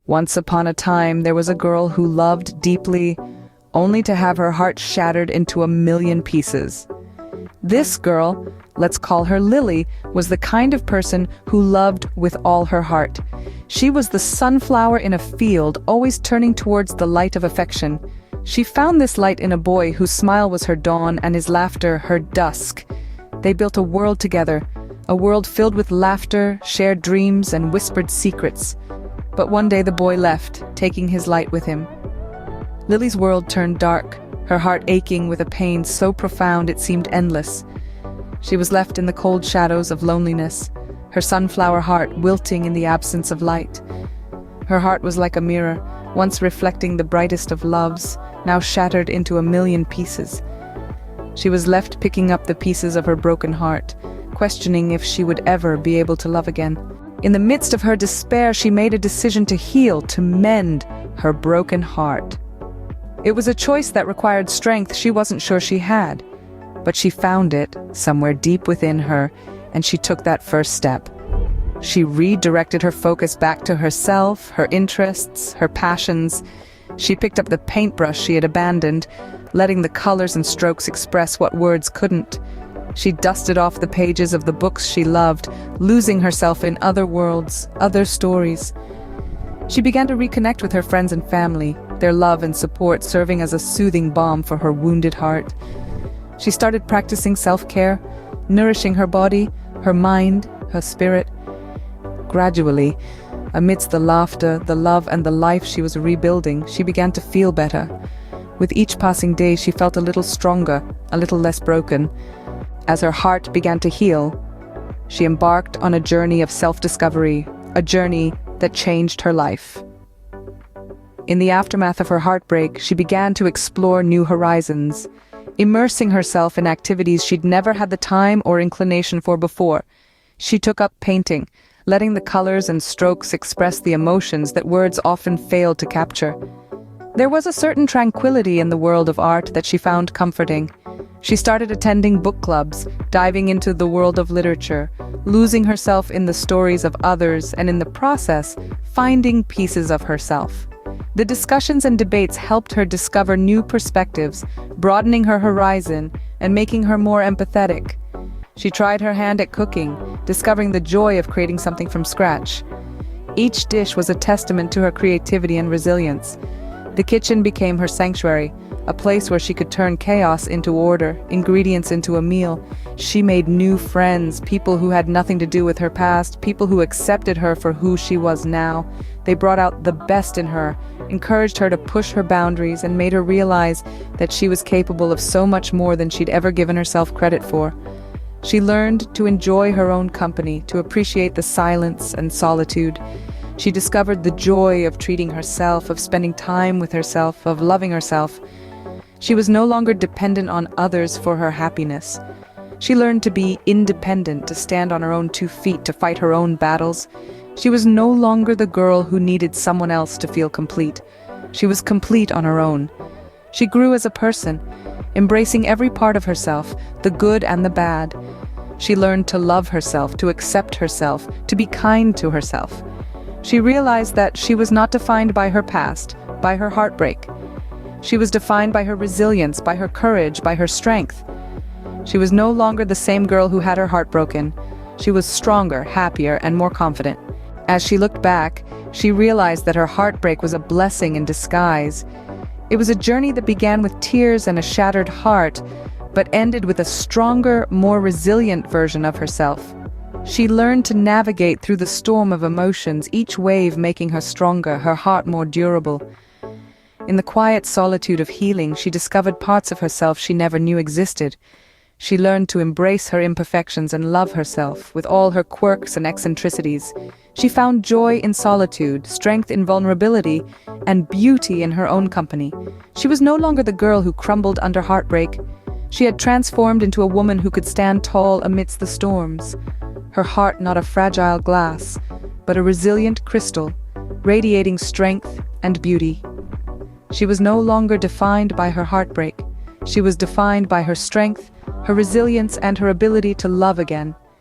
Once upon a time, there was a girl who loved deeply, only to have her heart shattered into a million pieces. This girl, let's call her Lily, was the kind of person who loved with all her heart. She was the sunflower in a field, always turning towards the light of affection. She found this light in a boy whose smile was her dawn and his laughter her dusk. They built a world together, a world filled with laughter, shared dreams, and whispered secrets. But one day the boy left, taking his light with him. Lily's world turned dark, her heart aching with a pain so profound it seemed endless. She was left in the cold shadows of loneliness, her sunflower heart wilting in the absence of light. Her heart was like a mirror, once reflecting the brightest of loves, now shattered into a million pieces. She was left picking up the pieces of her broken heart, questioning if she would ever be able to love again. In the midst of her despair, she made a decision to heal, to mend her broken heart. It was a choice that required strength she wasn't sure she had, but she found it somewhere deep within her, and she took that first step. She redirected her focus back to herself, her interests, her passions. She picked up the paintbrush she had abandoned, letting the colors and strokes express what words couldn't. She dusted off the pages of the books she loved, losing herself in other worlds, other stories. She began to reconnect with her friends and family, their love and support serving as a soothing balm for her wounded heart. She started practicing self-care, nourishing her body, her mind, her spirit. Gradually, amidst the laughter, the love, and the life she was rebuilding, she began to feel better. With each passing day, she felt a little stronger, a little less broken. As her heart began to heal, she embarked on a journey of self-discovery, a journey that changed her life. In the aftermath of her heartbreak, she began to explore new horizons, immersing herself in activities she'd never had the time or inclination for before. She took up painting, letting the colors and strokes express the emotions that words often failed to capture. There was a certain tranquility in the world of art that she found comforting. She started attending book clubs, diving into the world of literature, losing herself in the stories of others, and in the process, finding pieces of herself. The discussions and debates helped her discover new perspectives, broadening her horizon and making her more empathetic. She tried her hand at cooking, discovering the joy of creating something from scratch. Each dish was a testament to her creativity and resilience. The kitchen became her sanctuary, a place where she could turn chaos into order, ingredients into a meal. She made new friends, people who had nothing to do with her past, people who accepted her for who she was now. They brought out the best in her, encouraged her to push her boundaries, and made her realize that she was capable of so much more than she'd ever given herself credit for. She learned to enjoy her own company, to appreciate the silence and solitude. She discovered the joy of treating herself, of spending time with herself, of loving herself. She was no longer dependent on others for her happiness. She learned to be independent, to stand on her own 2 feet, to fight her own battles. She was no longer the girl who needed someone else to feel complete. She was complete on her own. She grew as a person, embracing every part of herself, the good and the bad. She learned to love herself, to accept herself, to be kind to herself. She realized that she was not defined by her past, by her heartbreak. She was defined by her resilience, by her courage, by her strength. She was no longer the same girl who had her heart broken. She was stronger, happier, and more confident. As she looked back, she realized that her heartbreak was a blessing in disguise. It was a journey that began with tears and a shattered heart, but ended with a stronger, more resilient version of herself. She learned to navigate through the storm of emotions, each wave making her stronger, her heart more durable. In the quiet solitude of healing, she discovered parts of herself she never knew existed. She learned to embrace her imperfections and love herself, with all her quirks and eccentricities. She found joy in solitude, strength in vulnerability, and beauty in her own company. She was no longer the girl who crumbled under heartbreak. She had transformed into a woman who could stand tall amidst the storms. Her heart not a fragile glass, but a resilient crystal, radiating strength and beauty. She was no longer defined by her heartbreak. She was defined by her strength, her resilience, and her ability to love again.